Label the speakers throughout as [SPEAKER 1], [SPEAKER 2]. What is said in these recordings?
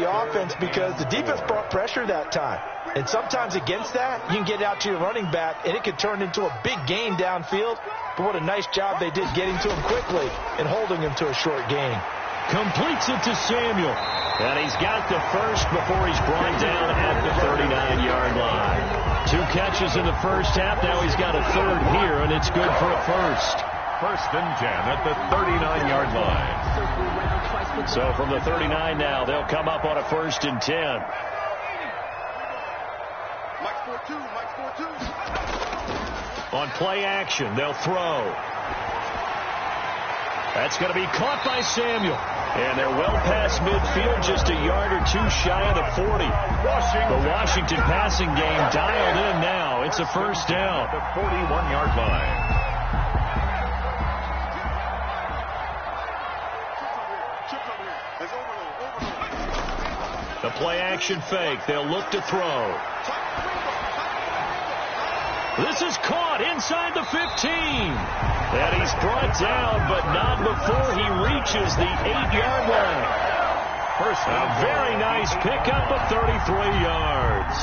[SPEAKER 1] the offense because the defense brought pressure that time. And sometimes against that, you can get out to your running back, and it could turn into a big gain downfield. But what a nice job they did getting to him quickly and holding him to a short gain.
[SPEAKER 2] Completes it to Samuel. And he's got the first before he's brought down at the 39-yard line. 2 catches in the first half. Now he's got a third here, and it's good for a first.
[SPEAKER 3] First and 10 at the 39-yard line.
[SPEAKER 2] So from the 39 now, they'll come up on a first and 10. On play action, they'll throw. That's going to be caught by Samuel. And they're well past midfield, just a yard or two shy of the 40. The Washington passing game dialed in now. It's a first down.
[SPEAKER 3] The 41-yard line.
[SPEAKER 2] The play action fake. They'll look to throw. This is caught inside the 15. And he's brought down, but not before he reaches the 8-yard line.
[SPEAKER 3] First,
[SPEAKER 2] a very nice pickup of 33 yards.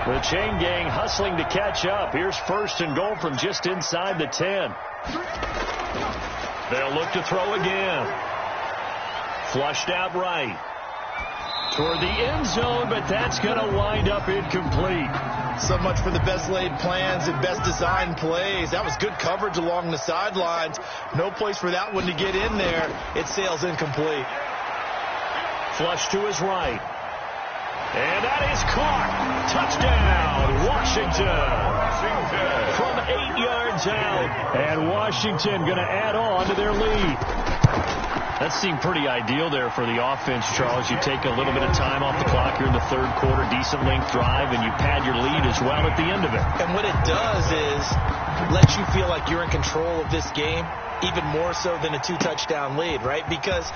[SPEAKER 2] The chain gang hustling to catch up. Here's first and goal from just inside the 10. They'll look to throw again. Flushed out right. Toward the end zone, but that's going to wind up incomplete.
[SPEAKER 1] So much for the best laid plans and best designed plays. That was good coverage along the sidelines. No place for that one to get in there. It sails incomplete.
[SPEAKER 2] Flush to his right. And that is caught. Touchdown, Washington. From 8 yards out. And Washington going to add on to their lead. That seemed pretty ideal there for the offense, Charles. You take a little bit of time off the clock here in the third quarter, decent length drive, and you pad your lead as well at the end of it.
[SPEAKER 1] And what it does is let you feel like you're in control of this game, even more so than a 2-touchdown lead, right? Because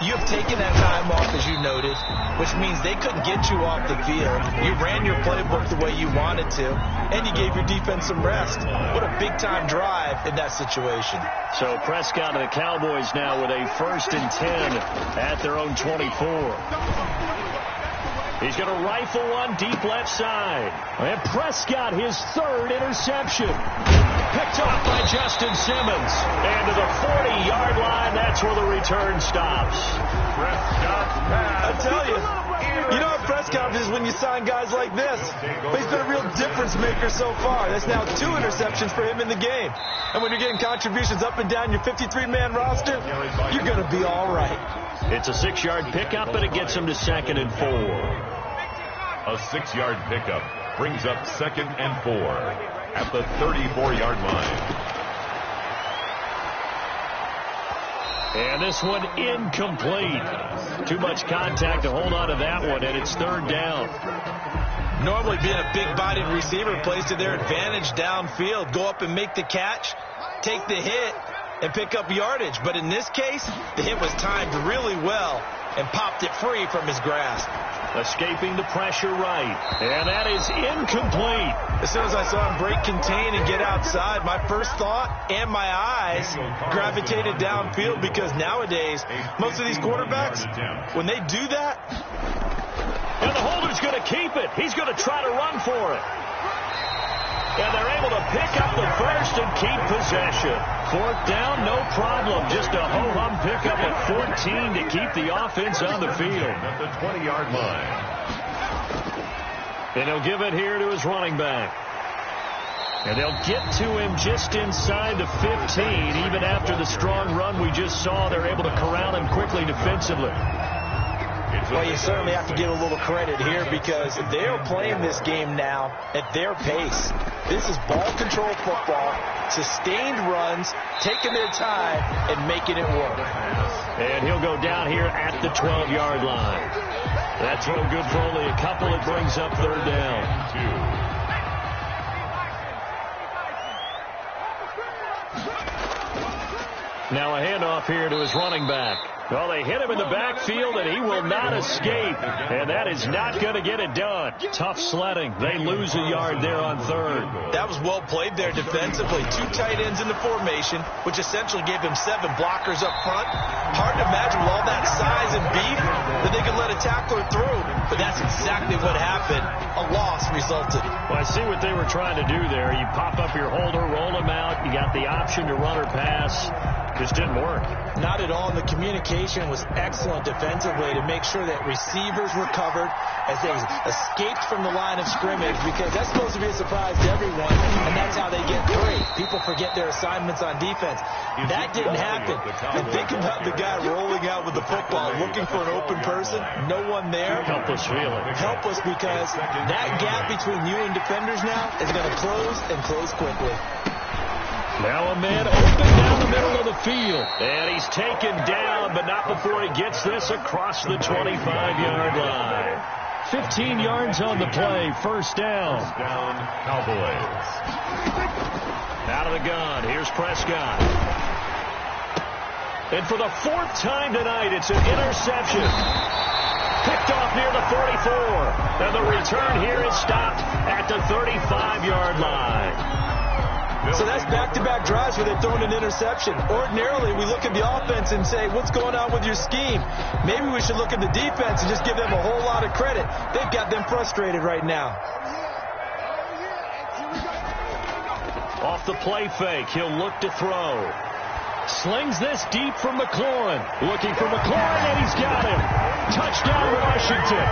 [SPEAKER 1] you have taken that time off, as you noted, which means they couldn't get you off the field. You ran your playbook the way you wanted to, and you gave your defense some rest. What a big-time drive in that situation.
[SPEAKER 2] So Prescott and the Cowboys now with a first and 10 at their own 24. He's going to rifle one deep left side. And Prescott, his third interception. Picked off by Justin Simmons. And to the 40-yard line, that's where the return stops.
[SPEAKER 1] I tell you, you know what Prescott is when you sign guys like this. But he's been a real difference maker so far. That's now 2 interceptions for him in the game. And when you're getting contributions up and down your 53-man roster, you're going to be all right.
[SPEAKER 2] It's a 6-yard pickup, and it gets him to 2nd and 4.
[SPEAKER 3] A 6-yard pickup brings up 2nd and 4 at the 34-yard line.
[SPEAKER 2] And this one incomplete. Too much contact to hold on to that one, and it's 3rd down.
[SPEAKER 1] Normally being a big-bodied receiver plays to their advantage downfield. Go up and make the catch, take the hit, and pick up yardage. But in this case, the hit was timed really well and popped it free from his grasp.
[SPEAKER 2] Escaping the pressure right. And that is incomplete.
[SPEAKER 1] As soon as I saw him break contain and get outside, my first thought and my eyes gravitated downfield, because nowadays, most of these quarterbacks, when they do that...
[SPEAKER 2] And the holder's going to keep it. He's going to try to run for it. And they're able to pick up the first and keep possession. 4th down, no problem. Just a ho-hum pickup of 14 to keep the offense on the field.
[SPEAKER 3] At the 20-yard line.
[SPEAKER 2] And he'll give it here to his running back. And they'll get to him just inside the 15. Even after the strong run we just saw, they're able to corral him quickly defensively.
[SPEAKER 1] Well, you certainly have to give a little credit here, because they're playing this game now at their pace. This is ball control football, sustained runs, taking their time, and making it work.
[SPEAKER 2] And he'll go down here at the 12-yard line. That's no good for only a couple. It brings up 3rd down. Now a handoff here to his running back. Well, they hit him in the backfield, and he will not escape. And that is not going to get it done. Tough sledding. They lose a yard there on third.
[SPEAKER 1] That was well played there defensively. 2 tight ends in the formation, which essentially gave him 7 blockers up front. Hard to imagine with all that size and beef that they could let a tackler through. But that's exactly what happened. A loss resulted.
[SPEAKER 2] Well, I see what they were trying to do there. You pop up your holder, roll him out. You got the option to run or pass. Just didn't work.
[SPEAKER 1] Not at all. And the communication was excellent defensively to make sure that receivers were covered as they escaped from the line of scrimmage, because that's supposed to be a surprise to everyone, and that's how they get free. People forget their assignments on defense. That didn't happen. And think about the guy rolling out with the football, looking for an open person, no one there.
[SPEAKER 2] Helpless feeling.
[SPEAKER 1] Helpless, because that gap between you and defenders now is going to close, and close quickly.
[SPEAKER 2] Now a man open down the middle of the field. And he's taken down, but not before he gets this across the 25-yard line. 15 yards on the play. First down.
[SPEAKER 3] First down, Cowboys.
[SPEAKER 2] Out of the gun. Here's Prescott. And for the 4th time tonight, it's an interception. Picked off near the 44. And the return here is stopped at the 35-yard line.
[SPEAKER 1] So that's back-to-back drives where they've thrown an interception. Ordinarily, we look at the offense and say, what's going on with your scheme? Maybe we should look at the defense and just give them a whole lot of credit. They've got them frustrated right now.
[SPEAKER 2] Off the play fake, he'll look to throw. Slings this deep from McLaurin. Looking for McLaurin, and he's got him. Touchdown, Washington.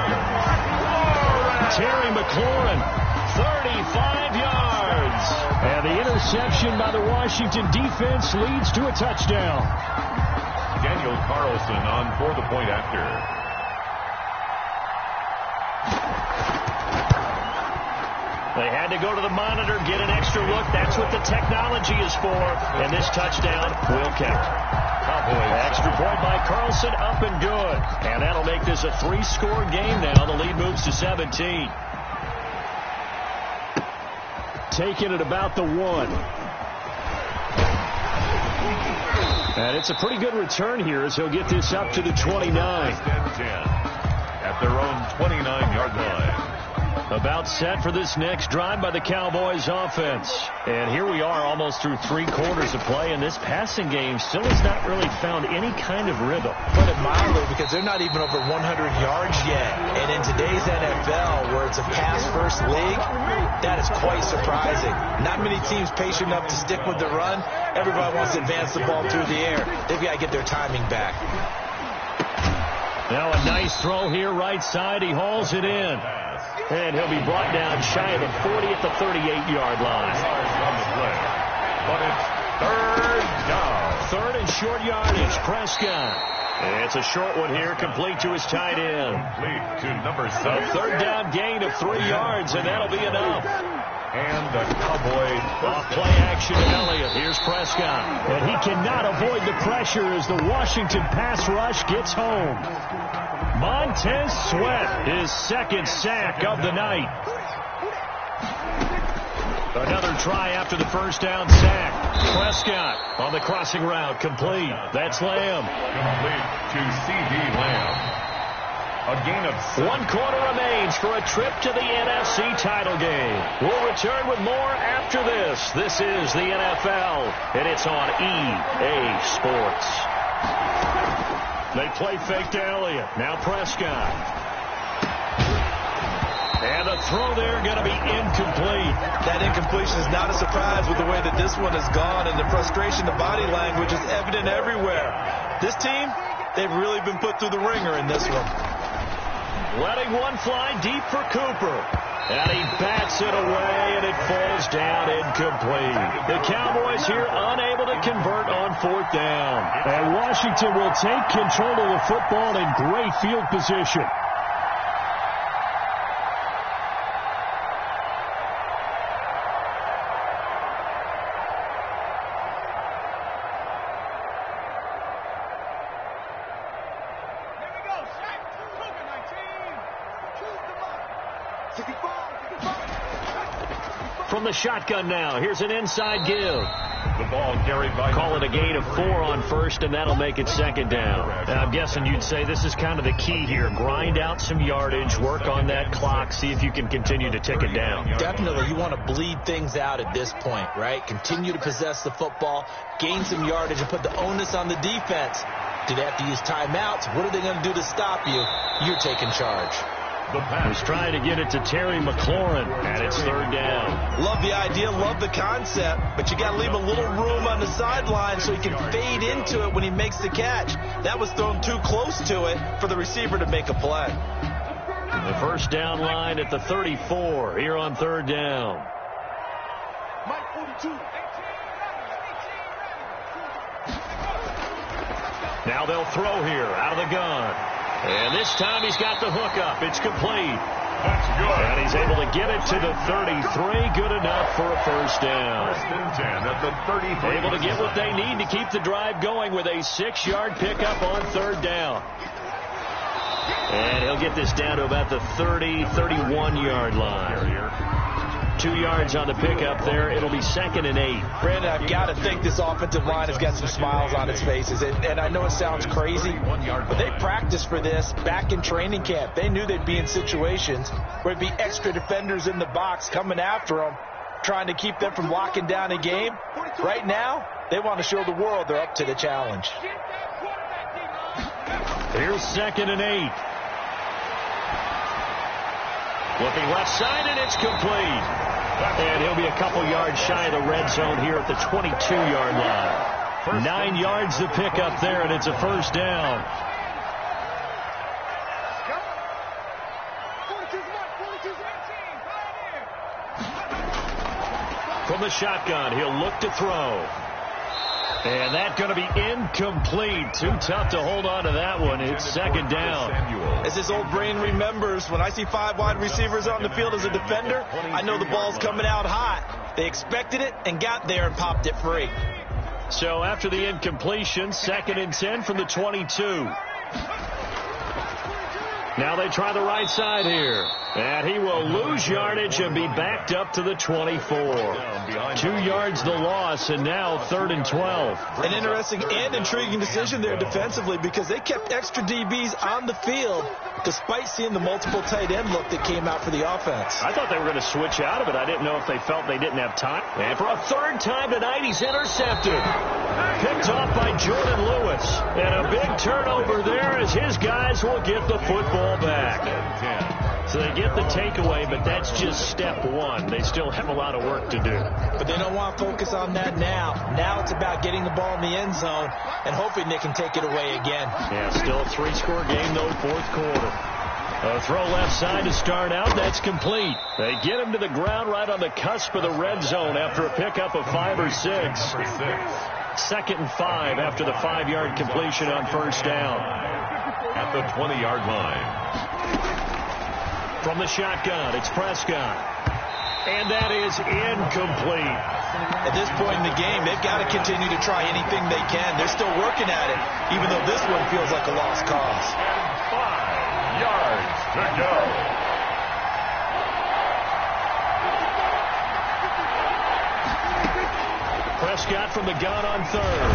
[SPEAKER 2] Terry McLaurin, 35 yards. And the interception by the Washington defense leads to a touchdown.
[SPEAKER 3] Daniel Carlson on for the point after.
[SPEAKER 2] They had to go to the monitor, get an extra look. That's what the technology is for. And this touchdown will count. Extra point by Carlson, up and good. And that'll make this a 3-score game now. The lead moves to 17. Taking it about the 1. And it's a pretty good return here as he'll get this up to the 29.
[SPEAKER 3] At their own 29-yard line.
[SPEAKER 2] About set for this next drive by the Cowboys offense. And here we are almost through 3 quarters of play, and this passing game still has not really found any kind of rhythm.
[SPEAKER 1] Put it mildly, because they're not even over 100 yards yet. And in today's NFL, where it's a pass-first league, that is quite surprising. Not many teams patient enough to stick with the run. Everybody wants to advance the ball through the air. They've got to get their timing back.
[SPEAKER 2] Now a nice throw here, right side. He hauls it in. And he'll be brought down shy of the 40 at the 38-yard line.
[SPEAKER 3] But it's 3rd down.
[SPEAKER 2] 3rd and short yardage, Prescott. It's a short one here, complete to his tight end.
[SPEAKER 3] Complete to number 7.
[SPEAKER 2] A 3rd down gain of 3 yards, and that'll be enough.
[SPEAKER 3] And the Cowboys
[SPEAKER 2] off play action to Elliott. Here's Prescott. And he cannot avoid the pressure as the Washington pass rush gets home. Montez Sweat, his 2nd sack of the night. Another try after the first down sack. Prescott on the crossing route, complete. That's Lamb.
[SPEAKER 3] Complete to C.D. Lamb. A gain of
[SPEAKER 2] 1 quarter remains for a trip to the NFC title game. We'll return with more after this. This is the NFL, and it's on EA Sports. They play fake to Elliott. Now Prescott. And a throw there going to be incomplete.
[SPEAKER 1] That incompletion is not a surprise with the way that this one has gone, and the frustration, the body language is evident everywhere. This team, they've really been put through the ringer in this one.
[SPEAKER 2] Letting one fly deep for Cooper. And he bats it away, and it falls down incomplete. The Cowboys here unable to convert on 4th down. And Washington will take control of the football in great field position. From the shotgun now, here's an inside give.
[SPEAKER 3] The ball carried by...
[SPEAKER 2] Call it a gain of 4 on first, and that'll make it second down. And I'm guessing you'd say this is kind of the key here. Grind out some yardage, work on that clock, see if you can continue to tick it down.
[SPEAKER 1] Definitely. You want to bleed things out at this point, right? Continue to possess the football, gain some yardage, and put the onus on the defense. Do they have to use timeouts? What are they going to do to stop you? You're taking charge.
[SPEAKER 2] He's trying to get it to Terry McLaurin, and it's third down.
[SPEAKER 1] Love the idea, love the concept, but you got to leave a little room on the sideline so he can fade into it when he makes the catch. That was thrown too close to it for the receiver to make a play.
[SPEAKER 2] The first down line at the 34 here on third down. Now they'll throw here out of the gun. And this time he's got the hook up. It's complete.
[SPEAKER 3] That's good.
[SPEAKER 2] And he's able to get it to the 33. Good enough for a first down.
[SPEAKER 3] First and 10 at the 33.
[SPEAKER 2] Able to get what they need to keep the drive going with a 6-yard pickup on third down. And he'll get this down to about the 30, 31-yard line. 2 yards on the pickup there. It'll be second and 8.
[SPEAKER 1] Brandon, I've got to think this offensive line has got some smiles on its faces. And I know it sounds crazy, but they practiced for this back in training camp. They knew they'd be in situations where there'd be extra defenders in the box coming after them, trying to keep them from locking down a game. Right now, they want to show the world they're up to the challenge.
[SPEAKER 2] Here's second and 8. Looking left side, and it's complete. And he'll be a couple yards shy of the red zone here at the 22-yard line. 9 yards to pick up there, and it's a first down. From the shotgun, he'll look to throw. And that's going to be incomplete. Too tough to hold on to that one. It's second down.
[SPEAKER 1] As his old brain remembers, when I see 5 wide receivers on the field as a defender, I know the ball's coming out hot. They expected it and got there and popped it free.
[SPEAKER 2] So after the incompletion, second and 10 from the 22. Now they try the right side here. And he will lose yardage and be backed up to the 24. 2 yards the loss, and now third and 12.
[SPEAKER 1] An interesting and intriguing decision there defensively, because they kept extra DBs on the field despite seeing the multiple tight end look that came out for the offense.
[SPEAKER 2] I thought they were going to switch out of it. I didn't know if they felt they didn't have time. And for a third time tonight, he's intercepted. Picked off by Jordan Lewis. And a big turnover there as his guys will get the football back. So they get the takeaway, but that's just step one. They still have a lot of work to do.
[SPEAKER 1] But they don't want to focus on that now. Now it's about getting the ball in the end zone and hoping they can take it away again.
[SPEAKER 2] Yeah, still a 3-score game, though, fourth quarter. A throw left side to start out. That's complete. They get him to the ground right on the cusp of the red zone after a pickup of 5 or 6. Second and 5 after the 5-yard completion on first down.
[SPEAKER 3] At the 20-yard line.
[SPEAKER 2] From the shotgun, it's Prescott. And that is incomplete.
[SPEAKER 1] At this point in the game, they've got to continue to try anything they can. They're still working at it, even though this one feels like a lost cause.
[SPEAKER 3] 5 yards to go.
[SPEAKER 2] Prescott from the gun on third.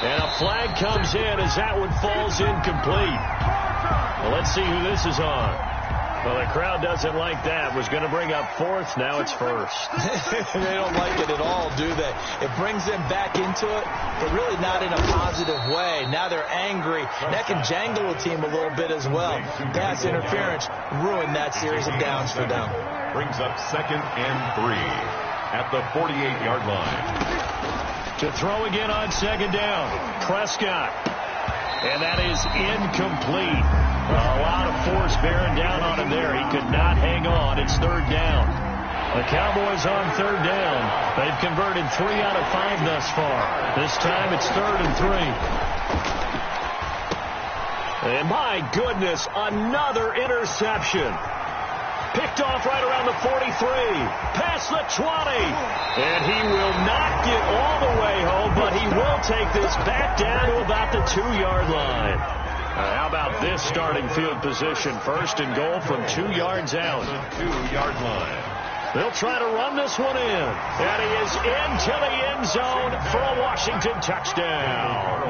[SPEAKER 2] And a flag comes in as that one falls incomplete. Well, let's see who this is on. Well, the crowd doesn't like that. Was going to bring up fourth. Now it's first.
[SPEAKER 1] They don't like it at all, do they? It brings them back into it, but really not in a positive way. Now they're angry. That can jangle the team a little bit as well. Pass interference ruined that series of downs for them.
[SPEAKER 3] Brings up second and 3 at the 48-yard line.
[SPEAKER 2] To throw again on second down. Prescott. And that is incomplete. A lot of force bearing down on him there. He could not hang on. It's third down. The Cowboys on third down. They've converted 3 out of 5 thus far. This time it's third and 3. And my goodness, another interception. Picked off right around the 43. Past the 20. And he will not get all the way home, but he will take this back down to about the 2-yard line. How about this starting field position? First and goal from 2 yards out.
[SPEAKER 3] The 2-yard line.
[SPEAKER 2] They'll try to run this one in. And he is into the end zone for a Washington touchdown.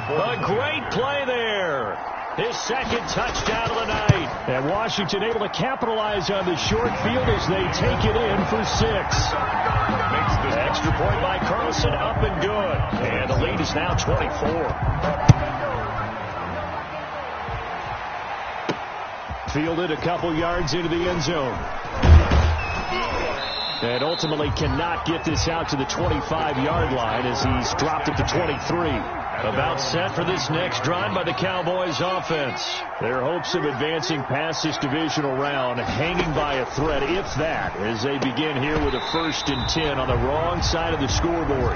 [SPEAKER 2] A great play there. His second touchdown of the night. And Washington able to capitalize on the short field as they take it in for 6. Extra point by Carlson, up and good. And the lead is now 24. Fielded a couple yards into the end zone. And ultimately cannot get this out to the 25-yard line as he's dropped it to 23. About set for this next drive by the Cowboys offense. Their hopes of advancing past this divisional round hanging by a thread, if that, as they begin here with a 1st and 10 on the wrong side of the scoreboard.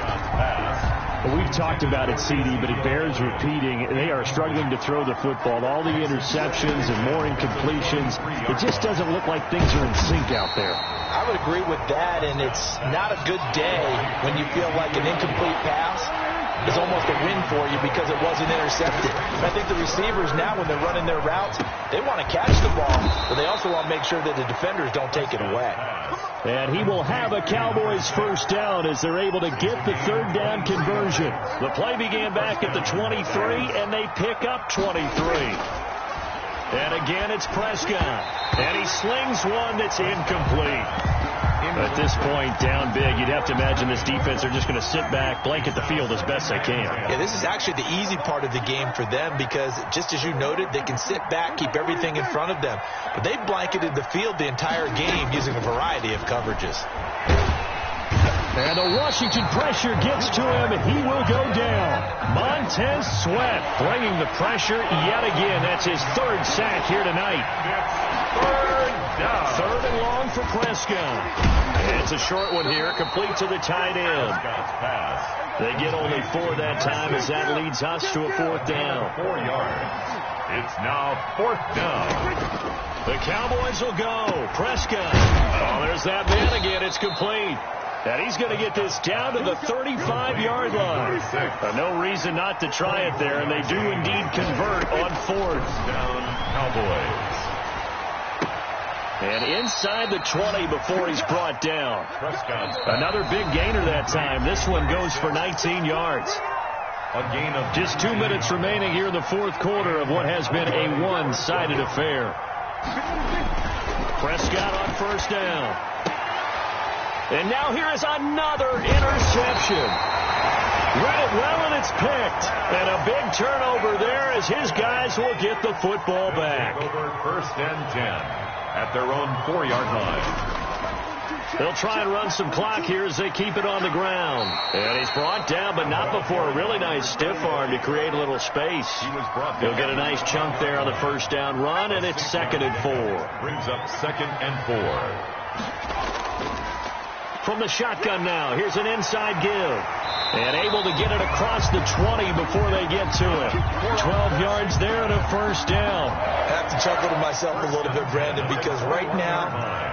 [SPEAKER 2] We've talked about it, CD, but it bears repeating. They are struggling to throw the football. All the interceptions and more incompletions. It just doesn't look like things are in sync out there.
[SPEAKER 1] I would agree with that, and it's not a good day when you feel like an incomplete pass is almost a win for you because it wasn't intercepted. I think the receivers now, when they're running their routes, they want to catch the ball, but they also want to make sure that the defenders don't take it away.
[SPEAKER 2] And he will have a Cowboys 1st down as they're able to get the 3rd down conversion. The play began back at the 23, and they pick up 23. And again, it's Prescott. And he slings one that's incomplete. At this point, down big, you'd have to imagine this defense are just going to sit back, blanket the field as best they can.
[SPEAKER 1] Yeah, this is actually the easy part of the game for them because, just as you noted, they can sit back, keep everything in front of them. But they blanketed the field the entire game using a variety of coverages.
[SPEAKER 2] And the Washington pressure gets to him. He will go down. Montez Sweat bringing the pressure yet again. That's his 3rd sack here tonight. 3rd and long for Prescott. It's a short one here, complete to the tight end. They get only 4 that time as that leads us to a 4th down.
[SPEAKER 3] 4 yards. It's now 4th down.
[SPEAKER 2] The Cowboys will go. Prescott. Oh, there's that man again. It's complete. And he's going to get this down to the 35-yard line. No reason not to try it there, and they do indeed convert on 4th
[SPEAKER 3] down. Cowboys.
[SPEAKER 2] And inside the 20 before he's brought down. Another big gainer that time. This one goes for 19 yards.
[SPEAKER 3] A gain of
[SPEAKER 2] just 2 minutes remaining here in the 4th quarter of what has been a one-sided affair. Prescott on 1st down. And now here is another interception. Read it well, and it's picked. And a big turnover there as his guys will get the football back.
[SPEAKER 3] Over 1st and 10 at their own 4-yard line.
[SPEAKER 2] They'll try and run some clock here as they keep it on the ground. And he's brought down, but not before a really nice stiff arm to create a little space. He'll get a nice chunk there on the 1st down run, and it's 2nd and 4.
[SPEAKER 3] Brings up 2nd and 4.
[SPEAKER 2] From the shotgun now, here's an inside give. And able to get it across the 20 before they get to it. 12 yards there and a 1st down.
[SPEAKER 1] I have to chuckle to myself a little bit, Brandon, because right now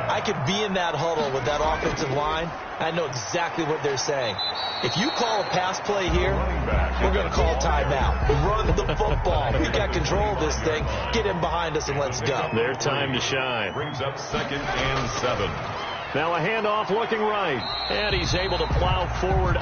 [SPEAKER 1] I could be in that huddle with that offensive line. I know exactly what they're saying. If you call a pass play here, we're going to call timeout. Run the football. We got control of this thing. Get in behind us and let's go.
[SPEAKER 2] Their time to shine.
[SPEAKER 3] Brings up 2nd and 7.
[SPEAKER 2] Now a handoff looking right. And he's able to plow forward.